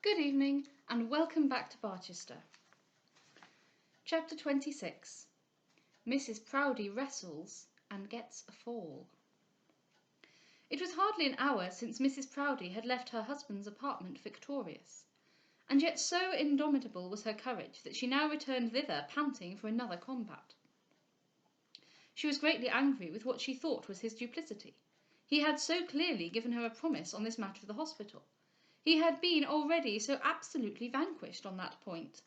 Good evening, and welcome back to Barchester. Chapter 26. Mrs. Proudie wrestles and gets a fall. It was hardly an hour since Mrs. Proudie had left her husband's apartment victorious, and yet so indomitable was her courage that she now returned thither panting for another combat. She was greatly angry with what she thought was his duplicity. He had so clearly given her a promise on this matter of the hospital. He had been already so absolutely vanquished on that point.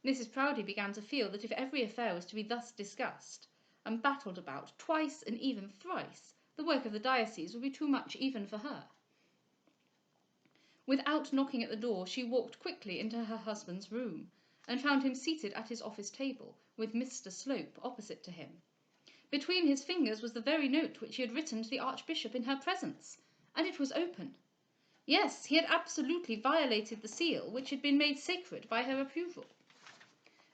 Mrs. Proudie began to feel that if every affair was to be thus discussed and battled about twice and even thrice, the work of the diocese would be too much even for her. Without knocking at the door, she walked quickly into her husband's room and found him seated at his office table, with Mr. Slope opposite to him. Between his fingers was the very note which he had written to the Archbishop in her presence, and it was open. Yes, he had absolutely violated the seal which had been made sacred by her approval.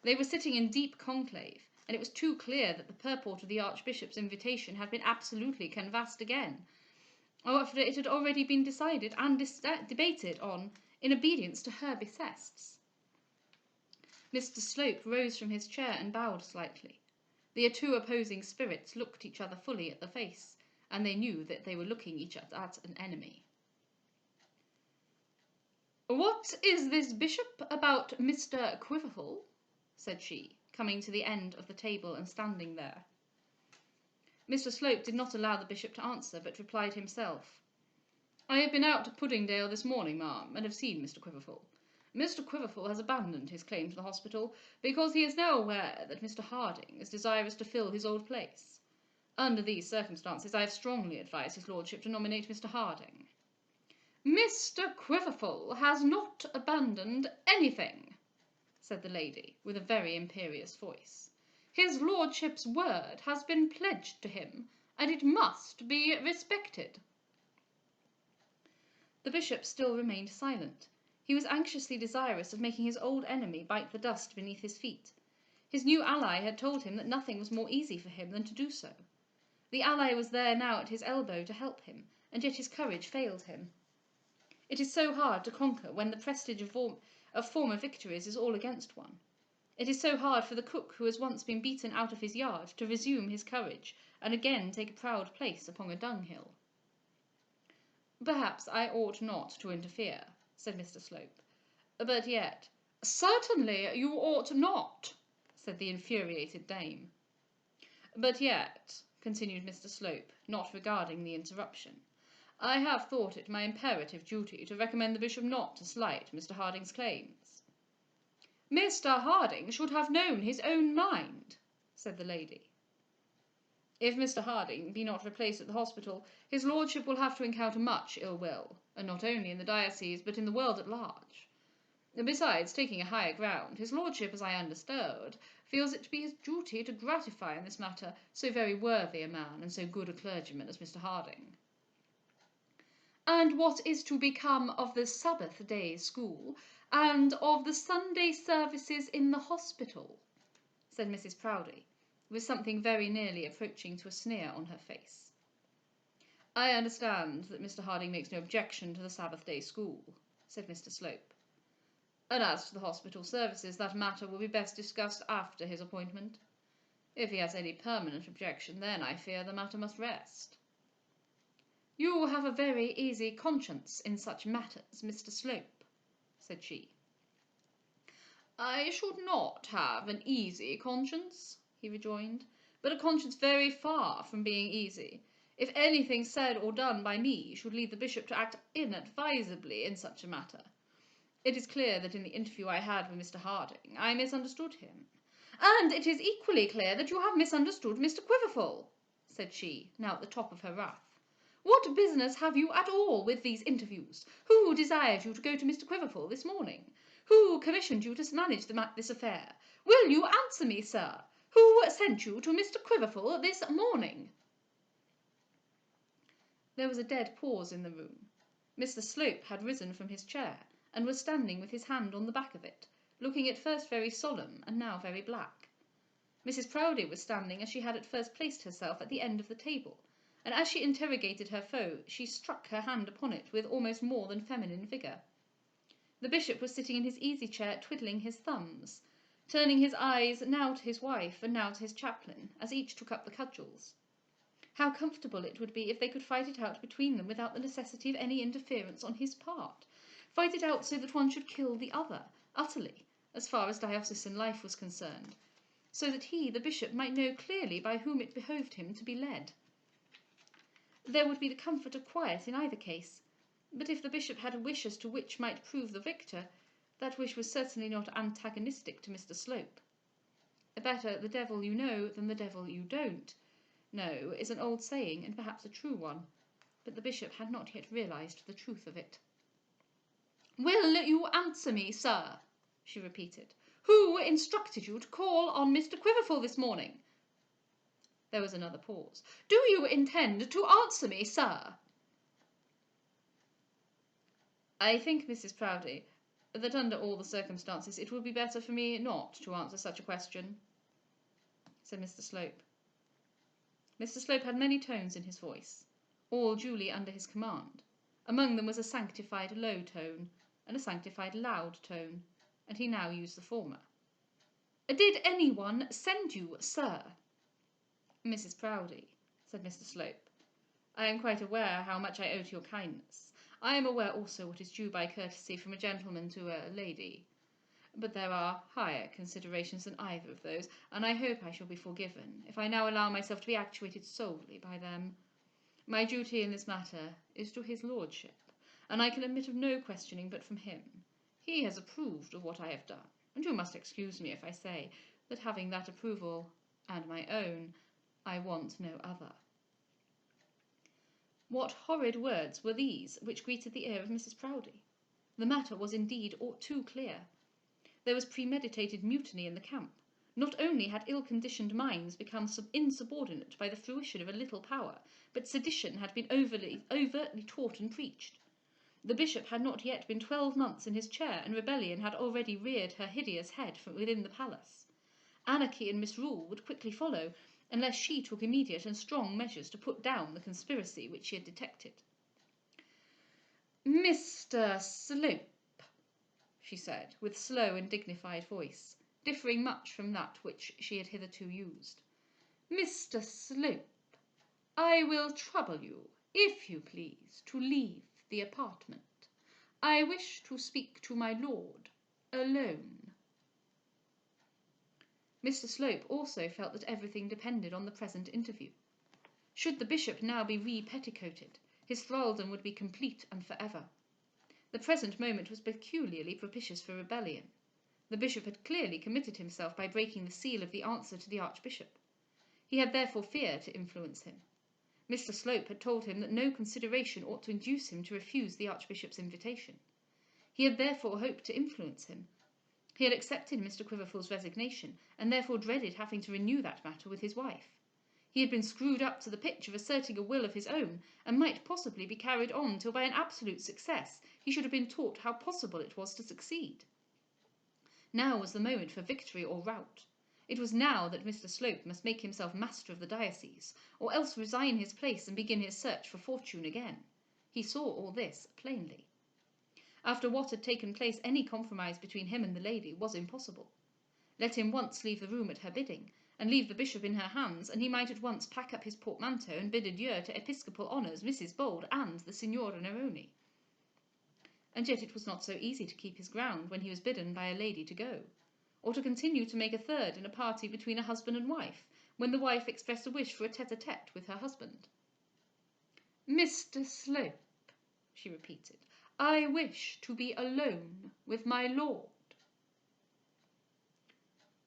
They were sitting in deep conclave, and it was too clear that the purport of the Archbishop's invitation had been absolutely canvassed again, after it had already been decided and debated on in obedience to her behests. Mr. Slope rose from his chair and bowed slightly. The two opposing spirits looked each other fully at the face, and they knew that they were looking each other at an enemy. "What is this, Bishop, about Mr. Quiverful?" said she, coming to the end of the table and standing there. Mr. Slope did not allow the Bishop to answer, but replied himself. "I have been out to Puddingdale this morning, ma'am, and have seen Mr. Quiverful. Mr. Quiverful has abandoned his claim to the hospital, because he is now aware that Mr. Harding is desirous to fill his old place. Under these circumstances, I have strongly advised his lordship to nominate Mr. Harding." "Mr. Quiverful has not abandoned anything," said the lady, with a very imperious voice. "His lordship's word has been pledged to him, and it must be respected." The bishop still remained silent. He was anxiously desirous of making his old enemy bite the dust beneath his feet. His new ally had told him that nothing was more easy for him than to do so. The ally was there now at his elbow to help him, and yet his courage failed him. It is so hard to conquer when the prestige of former victories is all against one. It is so hard for the cook who has once been beaten out of his yard to resume his courage and again take a proud place upon a dunghill. "Perhaps I ought not to interfere," said Mr. Slope, "but yet—" "Certainly you ought not," said the infuriated dame. "But yet," continued Mr. Slope, not regarding the interruption, "I have thought it my imperative duty to recommend the bishop not to slight Mr. Harding's claims." "Mr. Harding should have known his own mind," said the lady. "If Mr. Harding be not replaced at the hospital, his lordship will have to encounter much ill will, and not only in the diocese, but in the world at large. Besides, taking a higher ground, his lordship, as I understood, feels it to be his duty to gratify in this matter so very worthy a man and so good a clergyman as Mr. Harding." "And what is to become of the Sabbath day school, and of the Sunday services in the hospital?" said Mrs. Proudie, with something very nearly approaching to a sneer on her face. "I understand that Mr. Harding makes no objection to the Sabbath day school," said Mr. Slope. "And as to the hospital services, that matter will be best discussed after his appointment. If he has any permanent objection, then I fear the matter must rest." "You have a very easy conscience in such matters, Mr. Slope," said she. "I should not have an easy conscience," he rejoined, "but a conscience very far from being easy, if anything said or done by me should lead the bishop to act inadvisably in such a matter. It is clear that in the interview I had with Mr. Harding, I misunderstood him." "And it is equally clear that you have misunderstood Mr. Quiverful," said she, now at the top of her wrath. "What business have you at all with these interviews? Who desired you to go to Mr. Quiverful this morning? Who commissioned you to manage this affair? Will you answer me, sir? Who sent you to Mr. Quiverful this morning?" There was a dead pause in the room. Mr. Slope had risen from his chair, and was standing with his hand on the back of it, looking at first very solemn and now very black. Mrs. Proudie was standing as she had at first placed herself at the end of the table, and as she interrogated her foe, she struck her hand upon it with almost more than feminine vigour. The bishop was sitting in his easy-chair, twiddling his thumbs, turning his eyes now to his wife and now to his chaplain, as each took up the cudgels. How comfortable it would be if they could fight it out between them without the necessity of any interference on his part. Fight it out so that one should kill the other, utterly, as far as diocesan life was concerned, so that he, the bishop, might know clearly by whom it behoved him to be led. There would be the comfort of quiet in either case, but if the bishop had a wish as to which might prove the victor, that wish was certainly not antagonistic to Mr. Slope. Better the devil you know than the devil you don't know is an old saying, and perhaps a true one, but the bishop had not yet realised the truth of it. "Will you answer me, sir?" she repeated. "Who instructed you to call on Mr. Quiverful this morning?" There was another pause. "Do you intend to answer me, sir?" "I think, Mrs. Proudie, that under all the circumstances it would be better for me not to answer such a question," said Mr. Slope. Mr. Slope had many tones in his voice, all duly under his command. Among them was a sanctified low tone, and a sanctified loud tone, and he now used the former. "Did anyone send you, sir?" "Mrs. Proudie," said Mr. Slope, "I am quite aware how much I owe to your kindness. I am aware also what is due by courtesy from a gentleman to a lady. But there are higher considerations than either of those, and I hope I shall be forgiven if I now allow myself to be actuated solely by them. My duty in this matter is to his lordship, and I can admit of no questioning but from him. He has approved of what I have done, and you must excuse me if I say that having that approval, and my own, I want no other." What horrid words were these which greeted the ear of Mrs. Proudie? The matter was indeed too clear. There was premeditated mutiny in the camp. Not only had ill-conditioned minds become insubordinate by the fruition of a little power, but sedition had been overtly taught and preached. The bishop had not yet been 12 months in his chair, and rebellion had already reared her hideous head from within the palace. Anarchy and misrule would quickly follow, unless she took immediate and strong measures to put down the conspiracy which she had detected. "Mr. Slope," she said, with slow and dignified voice, differing much from that which she had hitherto used. "Mr. Slope, I will trouble you, if you please, to leave the apartment. I wish to speak to my lord alone." Mr. Slope also felt that everything depended on the present interview. Should the bishop now be re-petticoated, his thraldom would be complete and for ever. The present moment was peculiarly propitious for rebellion. The bishop had clearly committed himself by breaking the seal of the answer to the archbishop. He had therefore feared to influence him. Mr. Slope had told him that no consideration ought to induce him to refuse the archbishop's invitation. He had therefore hoped to influence him. He had accepted Mr. Quiverful's resignation, and therefore dreaded having to renew that matter with his wife. He had been screwed up to the pitch of asserting a will of his own, and might possibly be carried on till by an absolute success he should have been taught how possible it was to succeed. Now was the moment for victory or rout. It was now that Mr. Slope must make himself master of the diocese, or else resign his place and begin his search for fortune again. He saw all this plainly. After what had taken place, any compromise between him and the lady was impossible. Let him once leave the room at her bidding, and leave the bishop in her hands, and he might at once pack up his portmanteau and bid adieu to episcopal honours, Mrs. Bold, and the Signora Neroni. And yet it was not so easy to keep his ground when he was bidden by a lady to go, or to continue to make a third in a party between a husband and wife, when the wife expressed a wish for a tete-a-tete with her husband. "Mr. Slope," she repeated, "I wish to be alone with my lord."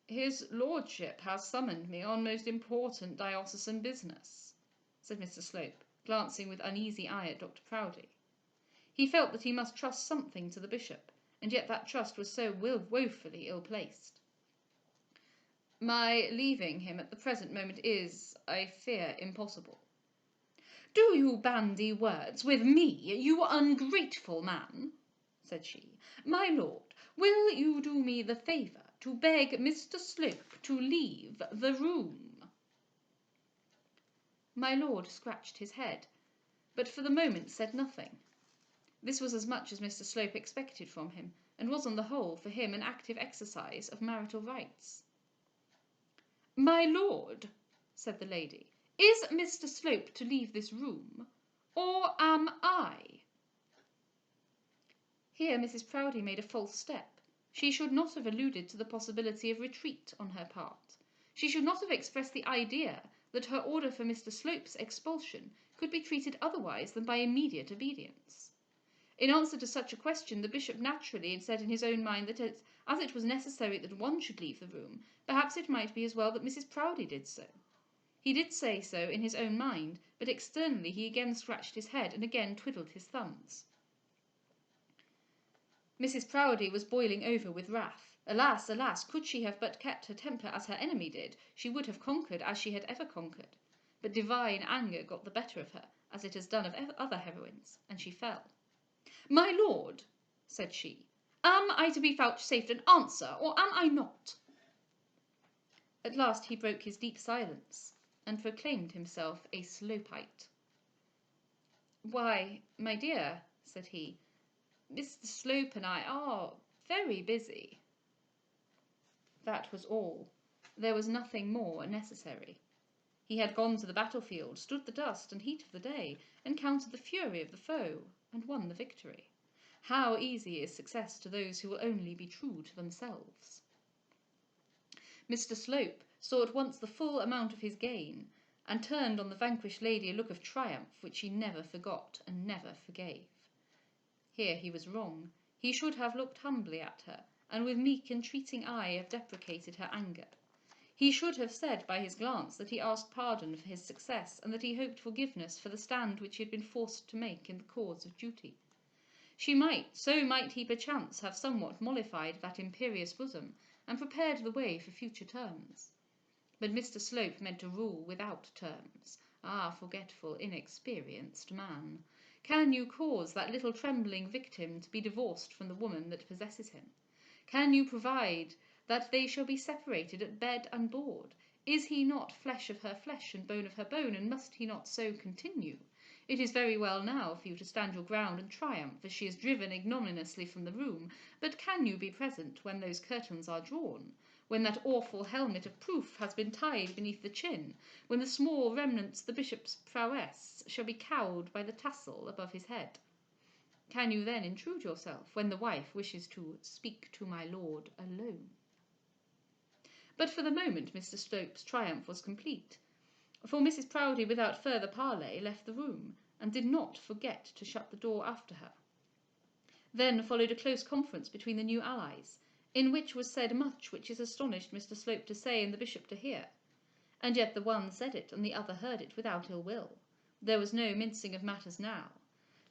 "His lordship has summoned me on most important diocesan business," said Mr. Slope, glancing with uneasy eye at Dr. Proudie. He felt that he must trust something to the bishop, and yet that trust was so woefully ill-placed. "My leaving him at the present moment is, I fear, impossible." "Do you bandy words with me, you ungrateful man?" said she. "My lord, will you do me the favour to beg Mr. Slope to leave the room?" My lord scratched his head, but for the moment said nothing. This was as much as Mr. Slope expected from him, and was on the whole for him an active exercise of marital rights. "My lord," said the lady, "is Mr. Slope to leave this room, or am I?" Here Mrs. Proudie made a false step. She should not have alluded to the possibility of retreat on her part. She should not have expressed the idea that her order for Mr. Slope's expulsion could be treated otherwise than by immediate obedience. In answer to such a question, the bishop naturally said in his own mind that as it was necessary that one should leave the room, perhaps it might be as well that Mrs. Proudie did so. He did say so in his own mind, but externally he again scratched his head and again twiddled his thumbs. Mrs. Proudie was boiling over with wrath. Alas, alas, could she have but kept her temper as her enemy did, she would have conquered as she had ever conquered. But divine anger got the better of her, as it has done of other heroines, and she fell. "My lord," said she, "am I to be vouchsafed an answer, or am I not?" At last he broke his deep silence, and proclaimed himself a Slopeite. "Why, my dear," said he, "Mr. Slope and I are very busy." That was all. There was nothing more necessary. He had gone to the battlefield, stood the dust and heat of the day, encountered the fury of the foe, and won the victory. How easy is success to those who will only be true to themselves! Mr. Slope saw at once the full amount of his gain, and turned on the vanquished lady a look of triumph which she never forgot and never forgave. Here he was wrong. He should have looked humbly at her, and with meek entreating eye have deprecated her anger. He should have said by his glance that he asked pardon for his success, and that he hoped forgiveness for the stand which he had been forced to make in the cause of duty. So might he perchance have somewhat mollified that imperious bosom, and prepared the way for future terms. But Mr. Slope meant to rule without terms. Ah, forgetful, inexperienced man! Can you cause that little trembling victim to be divorced from the woman that possesses him? Can you provide that they shall be separated at bed and board? Is he not flesh of her flesh and bone of her bone, and must he not so continue? It is very well now for you to stand your ground and triumph as she is driven ignominiously from the room, but can you be present when those curtains are drawn, when that awful helmet of proof has been tied beneath the chin, when the small remnants of the bishop's prowess shall be cowed by the tassel above his head? Can you then intrude yourself when the wife wishes to speak to my lord alone? But for the moment Mr. Slope's triumph was complete, for Mrs. Proudie without further parley left the room, and did not forget to shut the door after her. Then followed a close conference between the new allies, in which was said much which it astonished Mr. Slope to say and the bishop to hear. And yet the one said it and the other heard it without ill will. There was no mincing of matters now.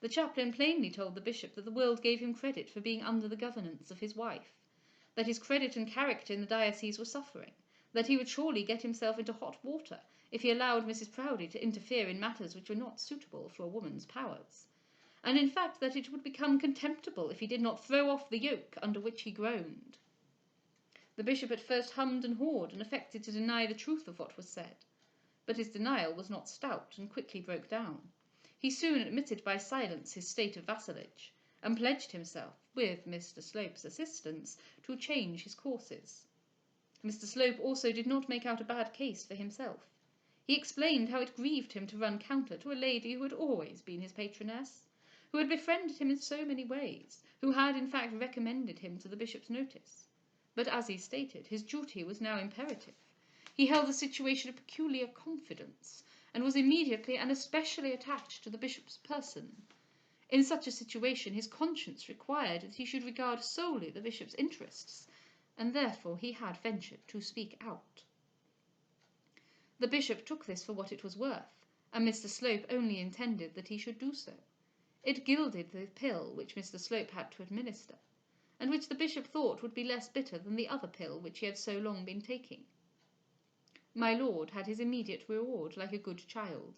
The chaplain plainly told the bishop that the world gave him credit for being under the governance of his wife, that his credit and character in the diocese were suffering, that he would surely get himself into hot water if he allowed Mrs. Proudie to interfere in matters which were not suitable for a woman's powers, and in fact that it would become contemptible if he did not throw off the yoke under which he groaned. The bishop at first hummed and hawed and affected to deny the truth of what was said, but his denial was not stout and quickly broke down. He soon admitted by silence his state of vassalage, and pledged himself, with Mr. Slope's assistance, to change his courses. Mr. Slope also did not make out a bad case for himself. He explained how it grieved him to run counter to a lady who had always been his patroness, who had befriended him in so many ways, who had in fact recommended him to the bishop's notice. But as he stated, his duty was now imperative. He held the situation of peculiar confidence, and was immediately and especially attached to the bishop's person. In such a situation his conscience required that he should regard solely the bishop's interests, and therefore he had ventured to speak out. The bishop took this for what it was worth, and Mr. Slope only intended that he should do so. It gilded the pill which Mr. Slope had to administer, and which the bishop thought would be less bitter than the other pill which he had so long been taking. My lord had his immediate reward like a good child.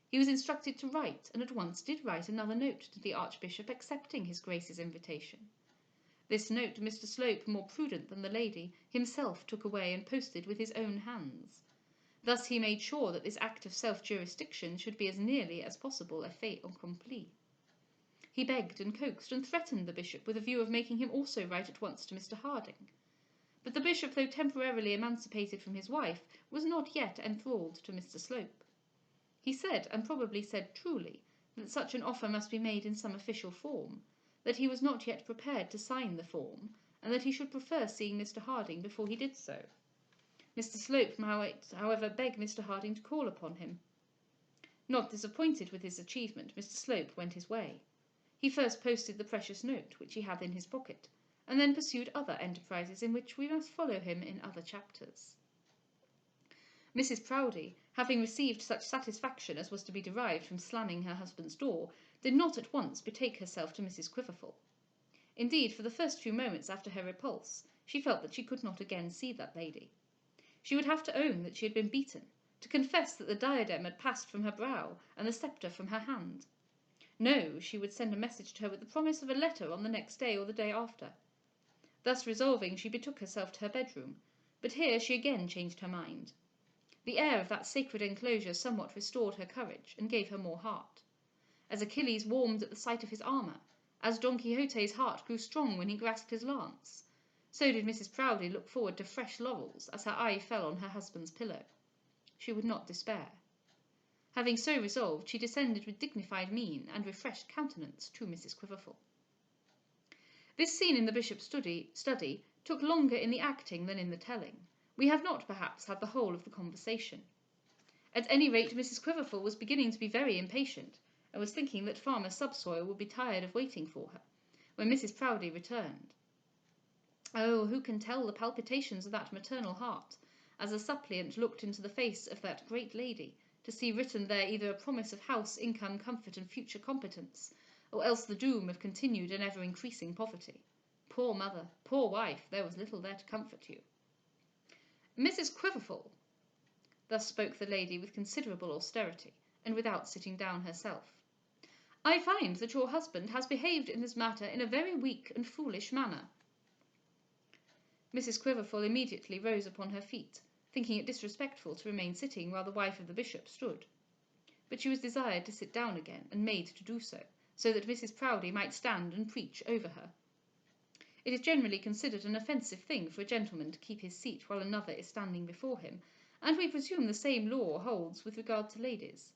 He was instructed to write, and at once did write another note to the archbishop accepting his grace's invitation. This note Mr. Slope, more prudent than the lady, himself took away and posted with his own hands. Thus he made sure that this act of self-jurisdiction should be as nearly as possible a fait accompli. He begged and coaxed and threatened the bishop with a view of making him also write at once to Mr. Harding. But the bishop, though temporarily emancipated from his wife, was not yet enthralled to Mr. Slope. He said, and probably said truly, that such an offer must be made in some official form, that he was not yet prepared to sign the form, and that he should prefer seeing Mr. Harding before he did so. Mr. Slope might, however, beg Mr. Harding to call upon him. Not disappointed with his achievement, Mr. Slope went his way. He first posted the precious note, which he had in his pocket, and then pursued other enterprises in which we must follow him in other chapters. Mrs. Proudie, having received such satisfaction as was to be derived from slamming her husband's door, did not at once betake herself to Mrs. Quiverful. Indeed, for the first few moments after her repulse, she felt that she could not again see that lady. She would have to own that she had been beaten, to confess that the diadem had passed from her brow and the sceptre from her hand. No, she would send a message to her with the promise of a letter on the next day or the day after. Thus resolving, she betook herself to her bedroom, but here she again changed her mind. The air of that sacred enclosure somewhat restored her courage and gave her more heart. As Achilles warmed at the sight of his armour, as Don Quixote's heart grew strong when he grasped his lance, so did Mrs. Proudie look forward to fresh laurels as her eye fell on her husband's pillow. She would not despair. Having so resolved, she descended with dignified mien and refreshed countenance to Mrs. Quiverful. This scene in the bishop's study took longer in the acting than in the telling. We have not, perhaps, had the whole of the conversation. At any rate, Mrs. Quiverful was beginning to be very impatient, and was thinking that Farmer Subsoil would be tired of waiting for her, when Mrs. Proudie returned. Oh, who can tell the palpitations of that maternal heart, as a suppliant looked into the face of that great lady, to see written there either a promise of house, income, comfort, and future competence, or else the doom of continued and ever-increasing poverty. Poor mother, poor wife, there was little there to comfort you. Mrs. Quiverful, thus spoke the lady with considerable austerity, and without sitting down herself, I find that your husband has behaved in this matter in a very weak and foolish manner. Mrs. Quiverful immediately rose upon her feet, thinking it disrespectful to remain sitting while the wife of the bishop stood. But she was desired to sit down again, and made to do so, so that Mrs. Proudie might stand and preach over her. It is generally considered an offensive thing for a gentleman to keep his seat while another is standing before him, and we presume the same law holds with regard to ladies.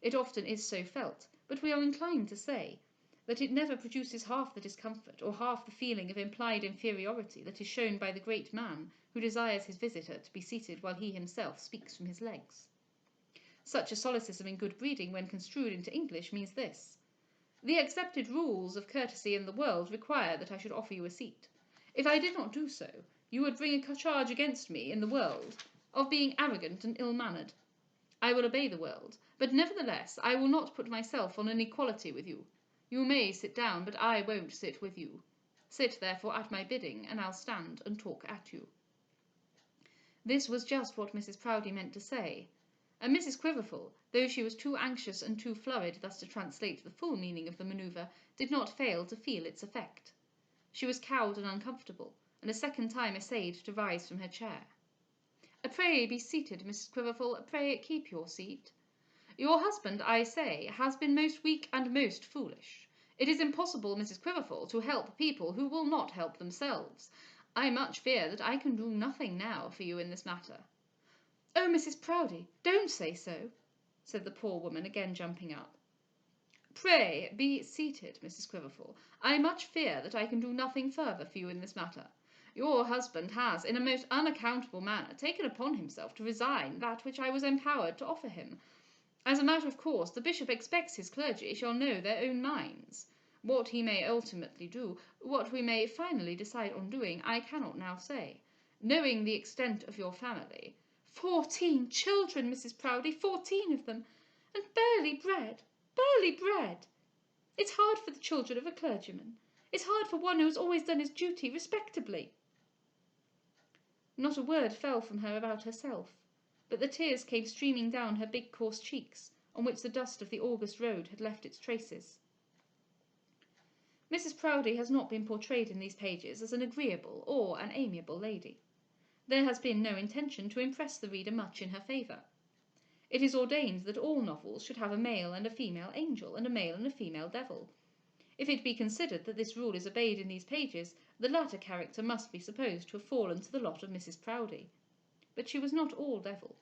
It often is so felt, but we are inclined to say that it never produces half the discomfort or half the feeling of implied inferiority that is shown by the great man who desires his visitor to be seated while he himself speaks from his legs. Such a solecism in good breeding, when construed into English, means this: the accepted rules of courtesy in the world require that I should offer you a seat. If I did not do so, you would bring a charge against me in the world of being arrogant and ill-mannered. I will obey the world, but nevertheless I will not put myself on an equality with you. You may sit down, but I won't sit with you. Sit, therefore, at my bidding, and I'll stand and talk at you. This was just what Mrs. Proudie meant to say, and Mrs. Quiverful, though she was too anxious and too flurried thus to translate the full meaning of the manoeuvre, did not fail to feel its effect. She was cowed and uncomfortable, and a second time essayed to rise from her chair. Pray be seated, Mrs. Quiverful, pray keep your seat. Your husband, I say, has been most weak and most foolish. It is impossible, Mrs. Quiverful, to help people who will not help themselves. I much fear that I can do nothing now for you in this matter. Oh, Mrs. Proudie, don't say so, said the poor woman, again jumping up. Pray be seated, Mrs. Quiverful. I much fear that I can do nothing further for you in this matter. Your husband has, in a most unaccountable manner, taken upon himself to resign that which I was empowered to offer him. As a matter of course, the bishop expects his clergy shall know their own minds. What he may ultimately do, what we may finally decide on doing, I cannot now say. Knowing the extent of your family— 14 children, Mrs. Proudie, 14 of them, and barely bred. It's hard for the children of a clergyman. It's hard for one who has always done his duty respectably. Not a word fell from her about herself, but the tears came streaming down her big coarse cheeks, on which the dust of the August road had left its traces. Mrs. Proudie has not been portrayed in these pages as an agreeable or an amiable lady. There has been no intention to impress the reader much in her favour. It is ordained that all novels should have a male and a female angel, and a male and a female devil. If it be considered that this rule is obeyed in these pages, the latter character must be supposed to have fallen to the lot of Mrs. Proudie. But she was not all devil.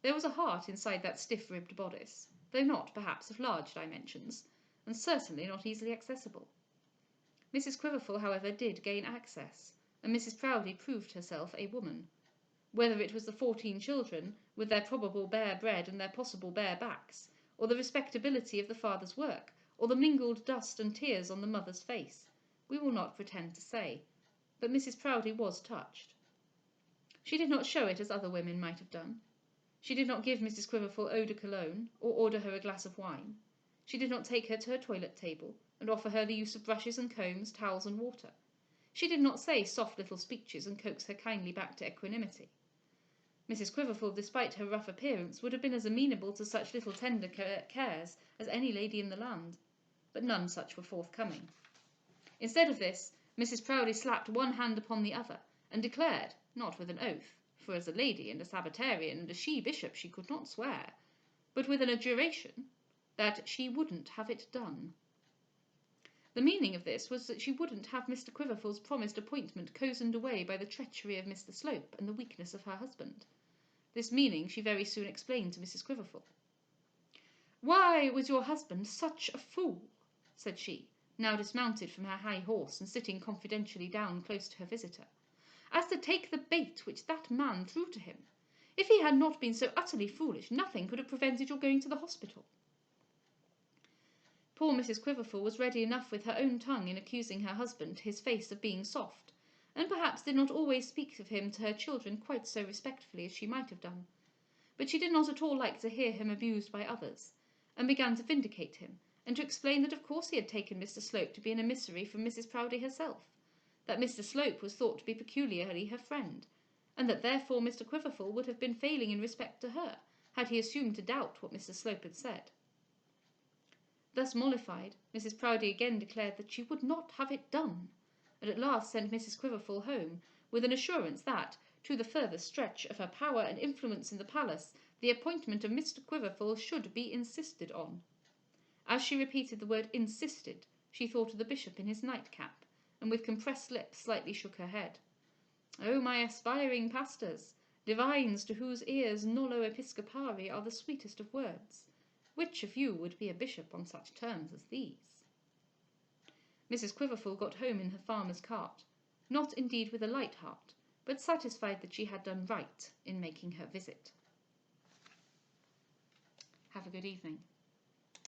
There was a heart inside that stiff-ribbed bodice, though not, perhaps, of large dimensions, and certainly not easily accessible. Mrs. Quiverful, however, did gain access, and Mrs. Proudie proved herself a woman. Whether it was the 14 children, with their probable bare bread and their possible bare backs, or the respectability of the father's work, or the mingled dust and tears on the mother's face, we will not pretend to say, but Mrs. Proudie was touched. She did not show it as other women might have done. She did not give Mrs. Quiverful eau de cologne, or order her a glass of wine. She did not take her to her toilet table, and offer her the use of brushes and combs, towels and water. She did not say soft little speeches and coax her kindly back to equanimity. Mrs. Quiverful, despite her rough appearance, would have been as amenable to such little tender cares as any lady in the land, but none such were forthcoming. Instead of this, Mrs. Proudie slapped one hand upon the other, and declared, not with an oath, for as a lady and a Sabbatarian and a she-bishop she could not swear, but with an adjuration, that she wouldn't have it done. The meaning of this was that she wouldn't have Mr. Quiverful's promised appointment cozened away by the treachery of Mr. Slope and the weakness of her husband. This meaning she very soon explained to Mrs. Quiverful. "Why was your husband such a fool?" said she, now dismounted from her high horse and sitting confidentially down close to her visitor, "as to take the bait which that man threw to him? If he had not been so utterly foolish, nothing could have prevented your going to the hospital." Poor Mrs. Quiverful was ready enough with her own tongue in accusing her husband to his face of being soft, and perhaps did not always speak of him to her children quite so respectfully as she might have done. But she did not at all like to hear him abused by others, and began to vindicate him, and to explain that of course he had taken Mr. Slope to be an emissary from Mrs. Proudie herself, that Mr. Slope was thought to be peculiarly her friend, and that therefore Mr. Quiverful would have been failing in respect to her, had he assumed to doubt what Mr. Slope had said. Thus mollified, Mrs. Proudie again declared that she would not have it done, and at last sent Mrs. Quiverful home with an assurance that, to the further stretch of her power and influence in the palace, the appointment of Mr. Quiverful should be insisted on. As she repeated the word insisted, she thought of the bishop in his nightcap, and with compressed lips slightly shook her head. "Oh, my aspiring pastors, divines to whose ears nolo episcopari are the sweetest of words, which of you would be a bishop on such terms as these?" Mrs. Quiverful got home in her farmer's cart, not indeed with a light heart, but satisfied that she had done right in making her visit. Have a good evening.